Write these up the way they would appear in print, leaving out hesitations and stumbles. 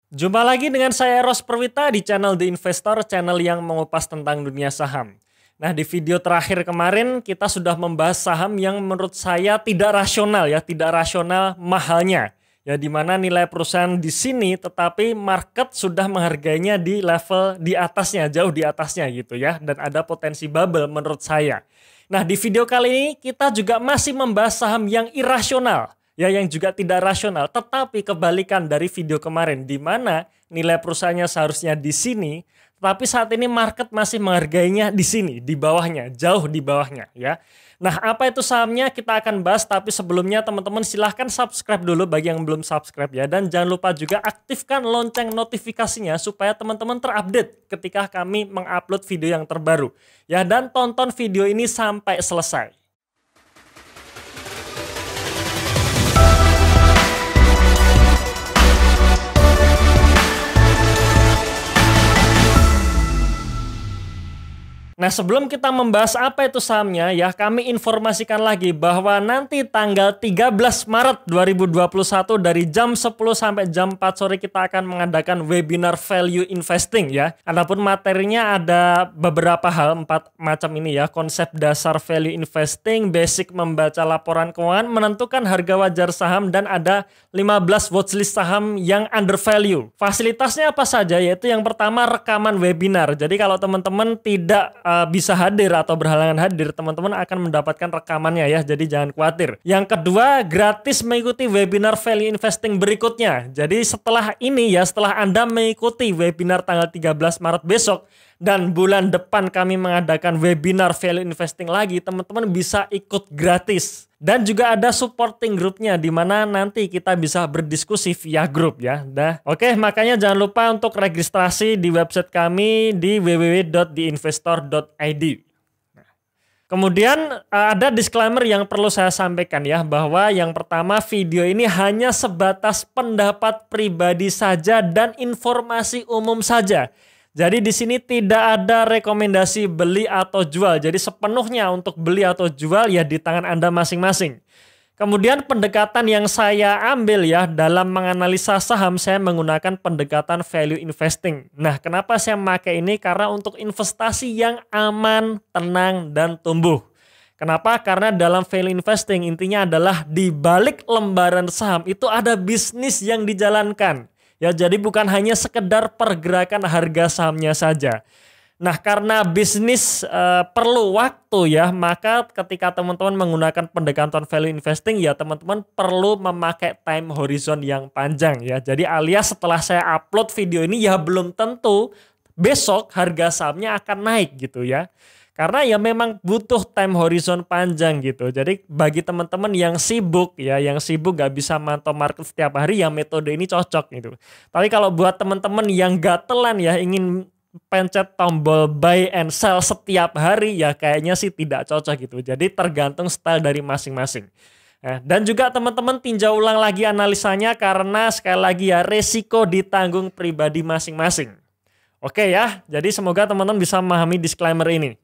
Jumpa lagi dengan saya Eros Perwita di channel The Investor, channel yang mengupas tentang dunia saham. Nah, di video terakhir kemarin kita sudah membahas saham yang menurut saya tidak rasional mahalnya. Ya, di mana nilai perusahaan di sini tetapi market sudah menghargainya di level di atasnya, jauh di atasnya gitu ya, dan ada potensi bubble menurut saya. Nah, di video kali ini kita juga masih membahas saham yang irasional. Ya, yang juga tidak rasional, tetapi kebalikan dari video kemarin di mana nilai perusahaannya seharusnya di sini, tetapi saat ini market masih menghargainya di sini, di bawahnya, jauh di bawahnya ya. Nah, apa itu sahamnya kita akan bahas, tapi sebelumnya teman-teman silahkan subscribe dulu bagi yang belum subscribe ya, dan jangan lupa juga aktifkan lonceng notifikasinya supaya teman-teman terupdate ketika kami mengupload video yang terbaru ya, dan tonton video ini sampai selesai. Nah, sebelum kita membahas apa itu sahamnya ya, kami informasikan lagi bahwa nanti tanggal 13 Maret 2021 dari jam 10 sampai jam 4 sore kita akan mengadakan webinar value investing ya. Adapun materinya ada beberapa hal, 4 macam ini ya. Konsep dasar value investing, basic membaca laporan keuangan, menentukan harga wajar saham, dan ada 15 watchlist saham yang undervalue. Fasilitasnya apa saja? Yaitu yang pertama rekaman webinar. Jadi kalau teman-teman tidak bisa hadir atau berhalangan hadir, teman-teman akan mendapatkan rekamannya ya, jadi jangan khawatir. Yang kedua, gratis mengikuti webinar value investing berikutnya. Jadi setelah ini ya, setelah Anda mengikuti webinar tanggal 13 Maret besok dan bulan depan kami mengadakan webinar value investing lagi, teman-teman bisa ikut gratis. Dan juga ada supporting grupnya di mana nanti kita bisa berdiskusi via grup ya. Oke, makanya jangan lupa untuk registrasi di website kami di www.theinvestor.id. Kemudian ada disclaimer yang perlu saya sampaikan ya, bahwa yang pertama, video ini hanya sebatas pendapat pribadi saja dan informasi umum saja. Jadi di sini tidak ada rekomendasi beli atau jual. Jadi sepenuhnya untuk beli atau jual ya di tangan Anda masing-masing. Kemudian pendekatan yang saya ambil ya dalam menganalisa saham, saya menggunakan pendekatan value investing. Nah, kenapa saya memakai ini? Karena untuk investasi yang aman, tenang, dan tumbuh. Kenapa? Karena dalam value investing intinya adalah di balik lembaran saham itu ada bisnis yang dijalankan. Ya, jadi bukan hanya sekedar pergerakan harga sahamnya saja. Nah, karena bisnis perlu waktu ya, maka ketika teman-teman menggunakan pendekatan value investing ya, teman-teman perlu memakai time horizon yang panjang ya. Jadi alias setelah saya upload video ini ya belum tentu besok harga sahamnya akan naik gitu ya. Karena ya memang butuh time horizon panjang gitu. Jadi bagi teman-teman yang sibuk ya, yang sibuk gak bisa mantau market setiap hari ya, metode ini cocok gitu. Tapi kalau buat teman-teman yang gatelan ya, ingin pencet tombol buy and sell setiap hari ya, kayaknya sih tidak cocok gitu. Jadi tergantung style dari masing-masing. Dan juga teman-teman tinjau ulang lagi analisanya, karena sekali lagi ya, resiko ditanggung pribadi masing-masing. Oke ya, jadi semoga teman-teman bisa memahami disclaimer ini.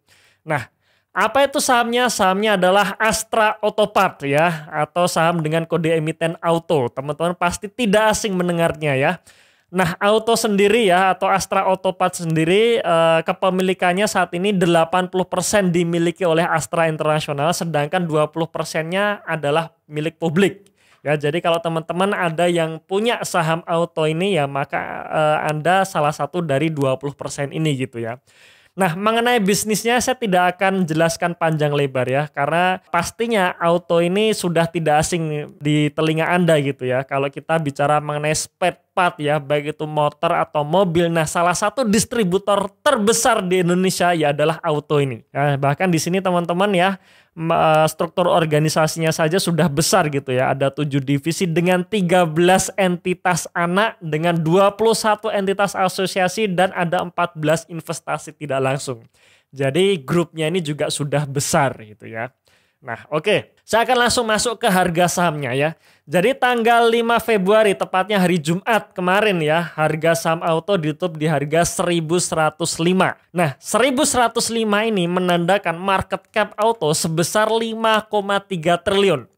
Nah, apa itu sahamnya? Sahamnya adalah Astra Autopart ya, atau saham dengan kode emiten auto. Teman-teman pasti tidak asing mendengarnya ya. Nah, auto sendiri ya, atau Astra Autopart sendiri, kepemilikannya saat ini 80% dimiliki oleh Astra International, sedangkan 20%-nya adalah milik publik. Ya, jadi kalau teman-teman ada yang punya saham auto ini ya, maka Anda salah satu dari 20% ini gitu ya. Nah, mengenai bisnisnya saya tidak akan jelaskan panjang lebar ya, karena pastinya auto ini sudah tidak asing di telinga Anda gitu ya. Kalau kita bicara mengenai spare part ya, baik itu motor atau mobil, nah salah satu distributor terbesar di Indonesia ya adalah auto ini. Ya, bahkan di sini teman-teman ya, struktur organisasinya saja sudah besar gitu ya. Ada 7 divisi dengan 13 entitas anak, dengan 21 entitas asosiasi, dan ada 14 investasi tidak langsung. Jadi grupnya ini juga sudah besar gitu ya. Nah, oke. Saya akan langsung masuk ke harga sahamnya ya. Jadi tanggal 5 Februari, tepatnya hari Jumat kemarin ya, harga saham auto ditutup di harga 1.105. Nah, 1.105 ini menandakan market cap auto sebesar 5,3 triliun.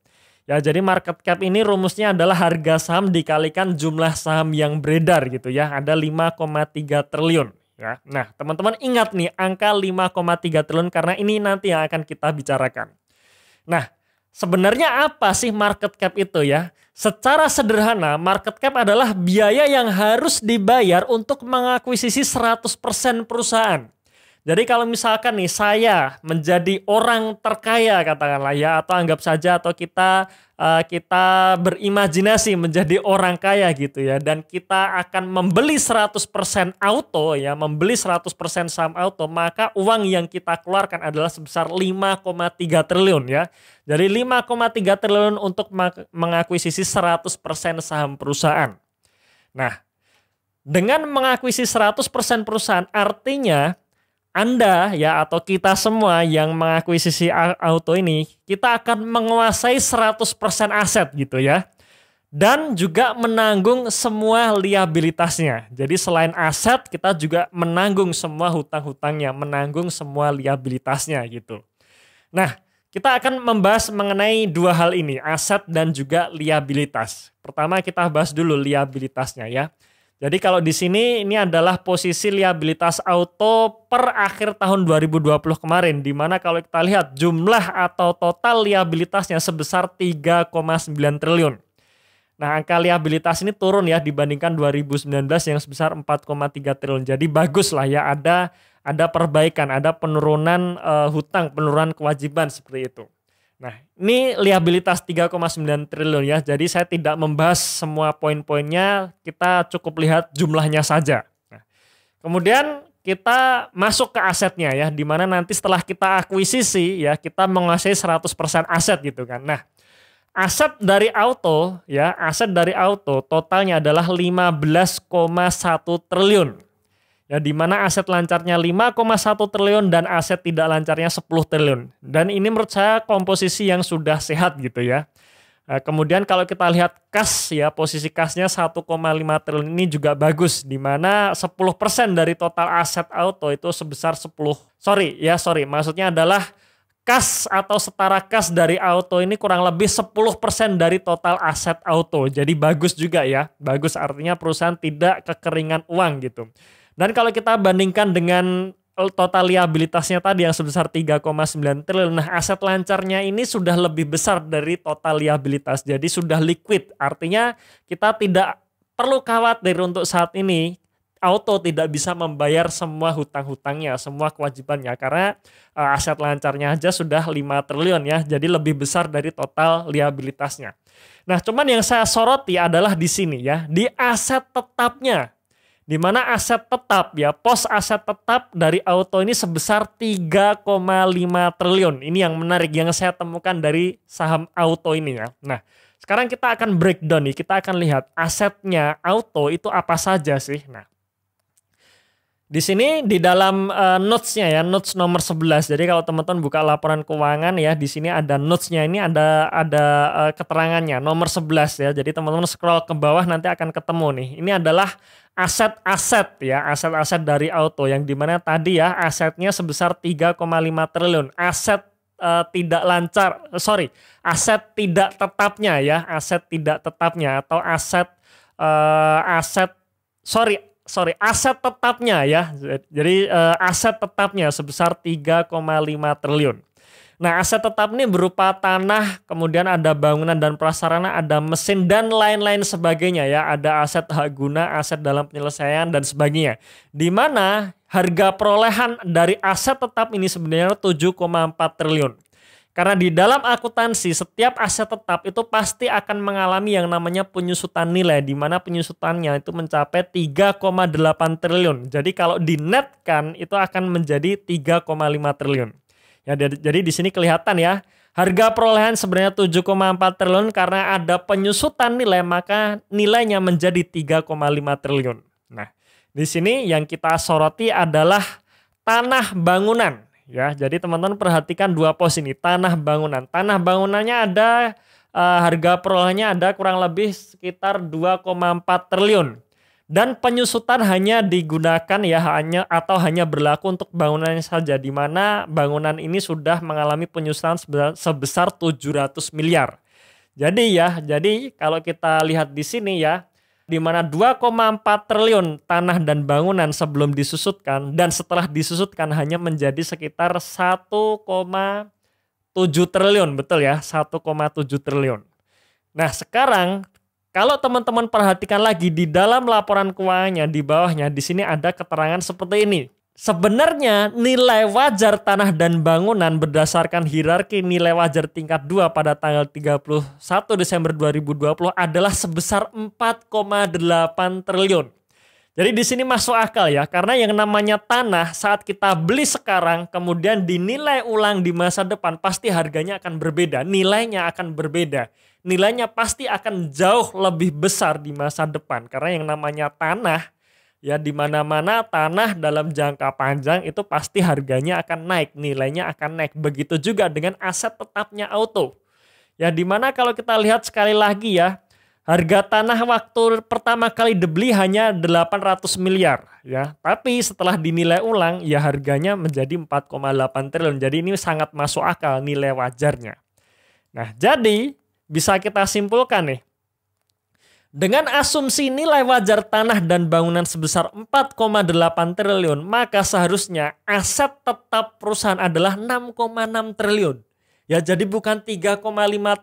Ya, jadi market cap ini rumusnya adalah harga saham dikalikan jumlah saham yang beredar gitu ya. Ada 5,3 triliun ya. Nah, teman-teman ingat nih angka 5,3 triliun karena ini nanti yang akan kita bicarakan. Nah, sebenarnya apa sih market cap itu ya? Secara sederhana, market cap adalah biaya yang harus dibayar untuk mengakuisisi 100% perusahaan. Jadi kalau misalkan nih saya menjadi orang terkaya katakanlah ya, atau anggap saja atau kita berimajinasi menjadi orang kaya gitu ya, dan kita akan membeli 100% auto ya, membeli 100% saham auto, maka uang yang kita keluarkan adalah sebesar 5,3 triliun ya. Jadi 5,3 triliun untuk mengakuisisi 100% saham perusahaan. Nah, dengan mengakuisisi 100% perusahaan artinya Anda ya atau kita semua yang mengakuisisi auto ini, kita akan menguasai 100% aset gitu ya. Dan juga menanggung semua liabilitasnya. Jadi selain aset, kita juga menanggung semua hutang-hutangnya, menanggung semua liabilitasnya gitu. Nah, kita akan membahas mengenai dua hal ini, aset dan juga liabilitas. Pertama kita bahas dulu liabilitasnya ya. Jadi kalau di sini ini adalah posisi liabilitas auto per akhir tahun 2020 kemarin, di mana kalau kita lihat jumlah atau total liabilitasnya sebesar 3,9 triliun. Nah, angka liabilitas ini turun ya dibandingkan 2019 yang sebesar 4,3 triliun. Jadi bagus lah ya, ada perbaikan, ada penurunan hutang, penurunan kewajiban seperti itu. Nah, ini liabilitas 3,9 triliun ya. Jadi saya tidak membahas semua poin-poinnya, kita cukup lihat jumlahnya saja. Nah, kemudian kita masuk ke asetnya ya, di mana nanti setelah kita akuisisi ya, kita menguasai 100% aset gitu kan. Nah, aset dari auto ya, aset dari auto totalnya adalah 15,1 triliun. Ya, di mana aset lancarnya 5,1 triliun dan aset tidak lancarnya 10 triliun. Dan ini menurut saya komposisi yang sudah sehat gitu ya. Kemudian kalau kita lihat kas ya, posisi kasnya 1,5 triliun ini juga bagus, di mana 10% dari total aset auto itu sebesar maksudnya adalah kas atau setara kas dari auto ini kurang lebih 10% dari total aset auto. Jadi bagus juga ya, bagus artinya perusahaan tidak kekeringan uang gitu. Dan kalau kita bandingkan dengan total liabilitasnya tadi yang sebesar 3,9 triliun, nah aset lancarnya ini sudah lebih besar dari total liabilitas. Jadi sudah liquid, artinya kita tidak perlu khawatir untuk saat ini auto tidak bisa membayar semua hutang-hutangnya, semua kewajibannya. Karena aset lancarnya aja sudah 5 triliun ya, jadi lebih besar dari total liabilitasnya. Nah cuman yang saya soroti adalah di sini ya, di aset tetapnya. Di mana aset tetap ya, pos aset tetap dari auto ini sebesar 3,5 triliun. Ini yang menarik yang saya temukan dari saham auto ini ya. Nah, sekarang kita akan breakdown nih, kita akan lihat asetnya auto itu apa saja sih. Nah, di sini di dalam notes-nya ya, notes nomor 11. Jadi kalau teman-teman buka laporan keuangan ya, di sini ada notes-nya, ini ada keterangannya nomor 11 ya. Jadi teman-teman scroll ke bawah nanti akan ketemu nih. Ini adalah aset-aset ya, aset-aset dari auto yang dimana tadi ya asetnya sebesar 3,5 triliun. Aset aset tidak tetapnya ya, aset tidak tetapnya atau aset tetapnya ya. Jadi aset tetapnya sebesar 3,5 triliun. Nah, aset tetap ini berupa tanah, kemudian ada bangunan dan prasarana, ada mesin dan lain-lain sebagainya ya. Ada aset hak guna, aset dalam penyelesaian dan sebagainya. Di mana harga perolehan dari aset tetap ini sebenarnya 7,4 triliun. Karena di dalam akuntansi setiap aset tetap itu pasti akan mengalami yang namanya penyusutan nilai, di mana penyusutannya itu mencapai 3,8 triliun. Jadi kalau dinetkan itu akan menjadi 3,5 triliun. Ya, jadi di sini kelihatan ya, harga perolehan sebenarnya 7,4 triliun karena ada penyusutan nilai maka nilainya menjadi 3,5 triliun. Nah, di sini yang kita soroti adalah tanah bangunan. Ya, jadi teman-teman perhatikan dua pos ini, tanah bangunan. Tanah bangunannya ada harga perolehannya ada kurang lebih sekitar 2,4 triliun. Dan penyusutan hanya digunakan ya hanya berlaku untuk bangunannya saja, di mana bangunan ini sudah mengalami penyusutan sebesar 700 miliar. Jadi kalau kita lihat di sini ya, di mana 2,4 triliun tanah dan bangunan sebelum disusutkan dan setelah disusutkan hanya menjadi sekitar 1,7 triliun, betul ya, 1,7 triliun. Nah, sekarang kalau teman-teman perhatikan lagi di dalam laporan keuangannya di bawahnya, di sini ada keterangan seperti ini. Sebenarnya nilai wajar tanah dan bangunan berdasarkan hierarki nilai wajar tingkat 2 pada tanggal 31 Desember 2020 adalah sebesar 4,8 triliun. Jadi di sini masuk akal ya, karena yang namanya tanah saat kita beli sekarang kemudian dinilai ulang di masa depan pasti harganya akan berbeda, nilainya akan berbeda. Nilainya pasti akan jauh lebih besar di masa depan karena yang namanya tanah ya, di mana-mana tanah dalam jangka panjang itu pasti harganya akan naik, nilainya akan naik. Begitu juga dengan aset tetapnya auto. Ya, di mana kalau kita lihat sekali lagi ya, harga tanah waktu pertama kali dibeli hanya 800 miliar ya. Tapi setelah dinilai ulang ya harganya menjadi 4,8 triliun. Jadi ini sangat masuk akal nilai wajarnya. Nah, jadi bisa kita simpulkan nih. Dengan asumsi nilai wajar tanah dan bangunan sebesar 4,8 triliun, maka seharusnya aset tetap perusahaan adalah 6,6 triliun. Ya, jadi bukan 3,5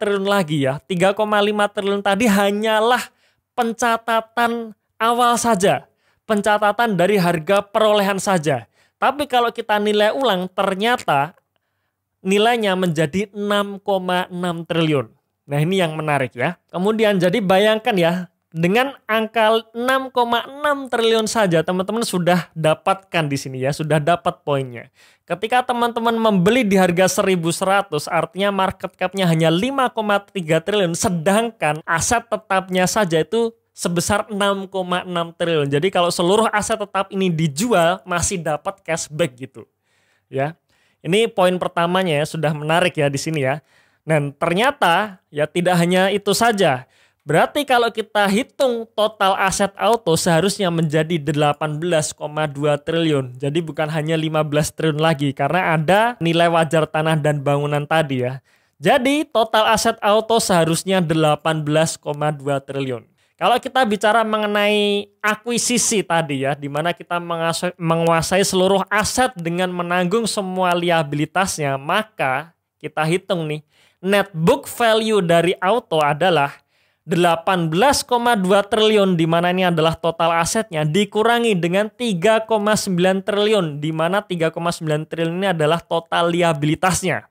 triliun lagi ya. 3,5 triliun tadi hanyalah pencatatan awal saja. Pencatatan dari harga perolehan saja. Tapi kalau kita nilai ulang ternyata nilainya menjadi 6,6 triliun. Nah, ini yang menarik ya. Kemudian jadi bayangkan ya, dengan angka 6,6 triliun saja teman-teman sudah dapatkan di sini ya, sudah dapat poinnya. Ketika teman-teman membeli di harga 1.100 artinya market cap-nya hanya 5,3 triliun sedangkan aset tetapnya saja itu sebesar 6,6 triliun. Jadi kalau seluruh aset tetap ini dijual masih dapat cashback gitu. Ya. Ini poin pertamanya ya, sudah menarik ya di sini ya. Dan ternyata ya tidak hanya itu saja. Berarti kalau kita hitung total aset auto seharusnya menjadi 18,2 triliun. Jadi bukan hanya 15 triliun lagi karena ada nilai wajar tanah dan bangunan tadi ya. Jadi total aset auto seharusnya 18,2 triliun. Kalau kita bicara mengenai akuisisi tadi ya, di mana kita menguasai seluruh aset dengan menanggung semua liabilitasnya, maka kita hitung nih, net book value dari auto adalah 18,2 triliun di mana ini adalah total asetnya dikurangi dengan 3,9 triliun di mana 3,9 triliun ini adalah total liabilitasnya.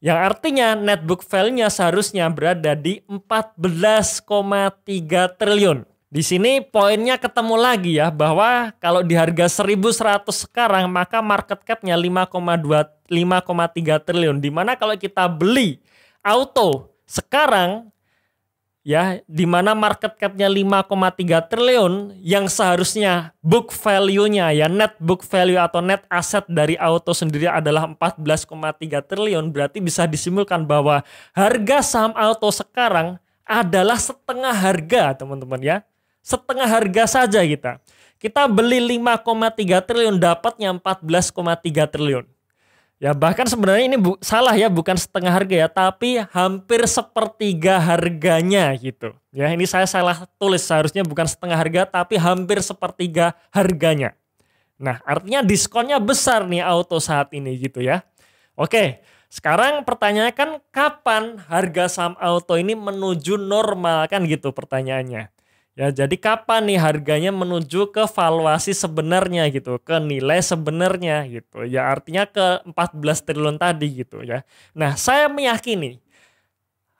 Yang artinya net book value-nya seharusnya berada di 14,3 triliun. Di sini poinnya ketemu lagi ya, bahwa kalau di harga 1.100 sekarang maka market cap-nya 5,3 triliun. Dimana kalau kita beli auto sekarang ya, dimana market cap-nya 5,3 triliun yang seharusnya book value-nya ya, net book value atau net aset dari auto sendiri adalah 14,3 triliun, berarti bisa disimpulkan bahwa harga saham auto sekarang adalah setengah harga teman-teman ya. Setengah harga saja kita. Kita beli 5,3 triliun dapatnya 14,3 triliun. Ya bahkan sebenarnya ini salah ya, bukan setengah harga ya, tapi hampir sepertiga harganya gitu. Ya ini saya salah tulis, seharusnya bukan setengah harga tapi hampir sepertiga harganya. Nah artinya diskonnya besar nih auto saat ini gitu ya. Oke, sekarang pertanyaannya kan kapan harga saham auto ini menuju normal kan gitu pertanyaannya. Ya, jadi kapan nih harganya menuju ke valuasi sebenarnya gitu, ke nilai sebenarnya gitu. Ya artinya ke 14 triliun tadi gitu ya. Nah, saya meyakini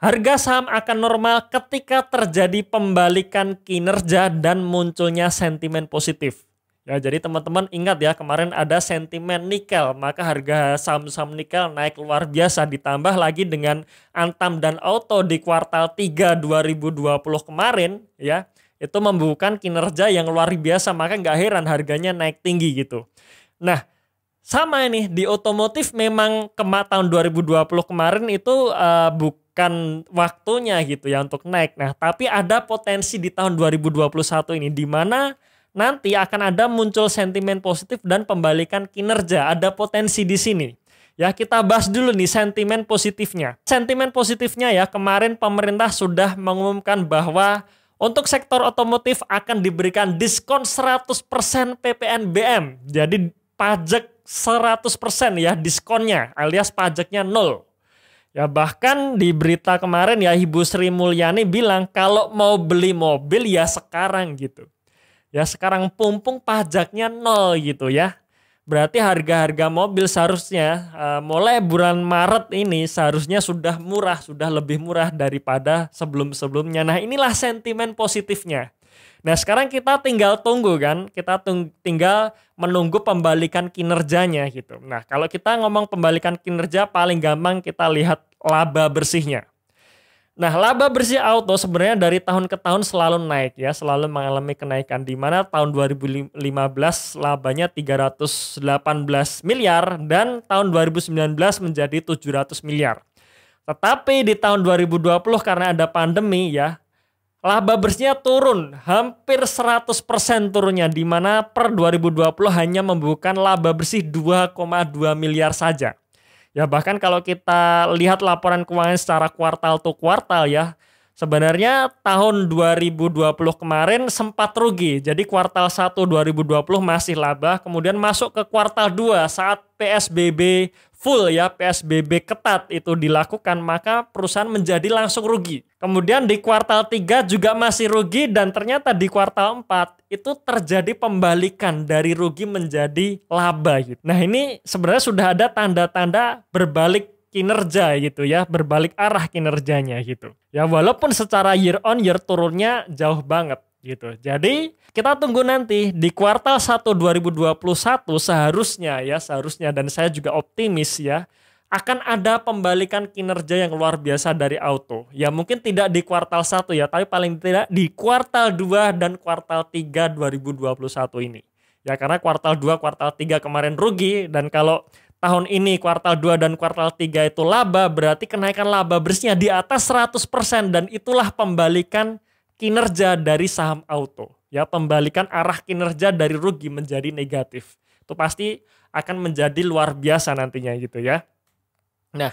harga saham akan normal ketika terjadi pembalikan kinerja dan munculnya sentimen positif. Ya, jadi teman-teman ingat ya, kemarin ada sentimen nikel, maka harga saham-saham nikel naik luar biasa, ditambah lagi dengan Antam dan Auto di kuartal 3 2020 kemarin ya. Itu membukukan kinerja yang luar biasa, maka nggak heran harganya naik tinggi gitu. Nah, sama ini di otomotif memang tahun 2020 kemarin itu bukan waktunya gitu ya untuk naik. Nah, tapi ada potensi di tahun 2021 ini di mana nanti akan ada muncul sentimen positif dan pembalikan kinerja, ada potensi di sini. Ya, kita bahas dulu nih sentimen positifnya. Sentimen positifnya ya, kemarin pemerintah sudah mengumumkan bahwa untuk sektor otomotif akan diberikan diskon 100% PPNBM. Jadi pajak 100% ya diskonnya, alias pajaknya 0. Ya, bahkan di berita kemarin ya Ibu Sri Mulyani bilang kalau mau beli mobil ya sekarang gitu. Ya sekarang pumpung pajaknya 0 gitu ya. Berarti harga-harga mobil seharusnya mulai bulan Maret ini seharusnya sudah murah, sudah lebih murah daripada sebelum-sebelumnya. Nah, inilah sentimen positifnya. Nah, sekarang kita tinggal tunggu kan, kita tinggal menunggu pembalikan kinerjanya gitu. Nah, kalau kita ngomong pembalikan kinerja paling gampang kita lihat laba bersihnya. Nah, laba bersih auto sebenarnya dari tahun ke tahun selalu naik ya, selalu mengalami kenaikan, di mana tahun 2015 labanya 318 miliar dan tahun 2019 menjadi 700 miliar. Tetapi di tahun 2020 karena ada pandemi ya, laba bersihnya turun, hampir 100% turunnya, di mana per 2020 hanya membukukan laba bersih 2,2 miliar saja. Ya bahkan kalau kita lihat laporan keuangan secara kuartal to kuartal ya, sebenarnya tahun 2020 kemarin sempat rugi. Jadi kuartal 1 2020 masih laba, kemudian masuk ke kuartal 2 saat PSBB full ya, PSBB ketat itu dilakukan, maka perusahaan menjadi langsung rugi. Kemudian di kuartal 3 juga masih rugi, dan ternyata di kuartal 4 itu terjadi pembalikan dari rugi menjadi laba gitu. Nah, ini sebenarnya sudah ada tanda-tanda berbalik kinerja gitu ya, berbalik arah kinerjanya gitu. Ya walaupun secara year on year turunnya jauh banget gitu. Jadi kita tunggu nanti di kuartal 1 2021 seharusnya dan saya juga optimis ya, akan ada pembalikan kinerja yang luar biasa dari auto. Ya mungkin tidak di kuartal 1 ya, tapi paling tidak di kuartal 2 dan kuartal 3 2021 ini. Ya karena kuartal 2, kuartal 3 kemarin rugi, dan kalau tahun ini kuartal 2 dan kuartal 3 itu laba, berarti kenaikan laba bersihnya di atas 100%, dan itulah pembalikan kinerja dari saham auto. Ya, pembalikan arah kinerja dari rugi menjadi negatif. Itu pasti akan menjadi luar biasa nantinya gitu ya. Nah,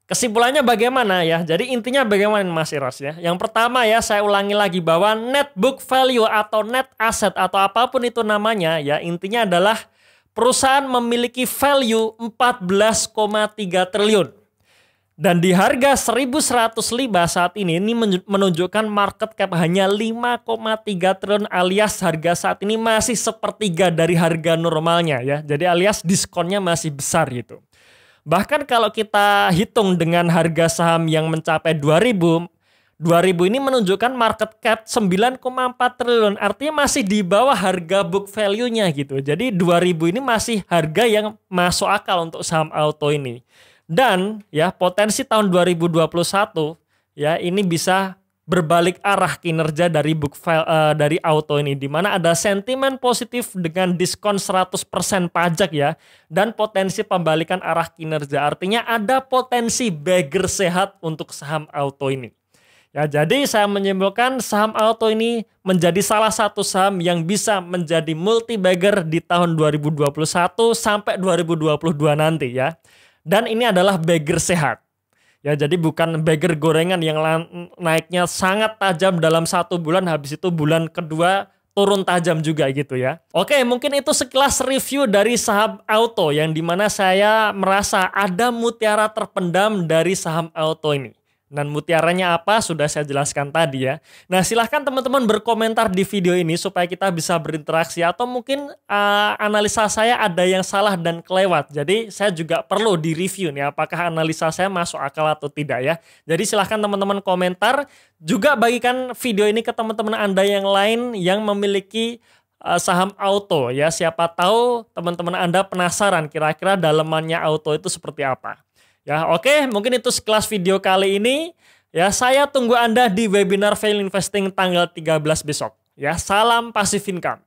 kesimpulannya bagaimana ya? Jadi intinya bagaimana Mas Iras ya? Yang pertama ya, saya ulangi lagi bahwa net book value atau net asset atau apapun itu namanya ya, intinya adalah perusahaan memiliki value 14,3 triliun. Dan di harga 1105 saat ini menunjukkan market cap hanya 5,3 triliun, alias harga saat ini masih sepertiga dari harga normalnya ya. Jadi alias diskonnya masih besar gitu. Bahkan kalau kita hitung dengan harga saham yang mencapai 2000 ini menunjukkan market cap 9,4 triliun. Artinya masih di bawah harga book value-nya gitu. Jadi 2000 ini masih harga yang masuk akal untuk saham auto ini. Dan ya potensi tahun 2021 ya ini bisa berbalik arah kinerja dari dari auto ini, di mana ada sentimen positif dengan diskon 100% pajak ya, dan potensi pembalikan arah kinerja. Artinya ada potensi bagger sehat untuk saham auto ini. Ya, jadi saya menyimpulkan saham auto ini menjadi salah satu saham yang bisa menjadi multi bagger di tahun 2021 sampai 2022 nanti ya. Dan ini adalah bagger sehat. Ya, jadi bukan bagger gorengan yang naiknya sangat tajam dalam 1 bulan, habis itu bulan kedua turun tajam juga gitu ya. Oke, mungkin itu sekilas review dari saham auto yang dimana saya merasa ada mutiara terpendam dari saham auto ini. Dan mutiaranya apa sudah saya jelaskan tadi ya. Nah, silahkan teman-teman berkomentar di video ini supaya kita bisa berinteraksi, atau mungkin analisa saya ada yang salah dan kelewat. Jadi saya juga perlu direview nih apakah analisa saya masuk akal atau tidak ya. Jadi silahkan teman-teman komentar. Juga bagikan video ini ke teman-teman Anda yang lain yang memiliki saham auto ya. Siapa tahu teman-teman Anda penasaran kira-kira dalemannya auto itu seperti apa. Ya, oke, mungkin itu sekelas video kali ini. Ya, saya tunggu Anda di webinar Value Investing tanggal 13 besok. Ya, salam Passive Income.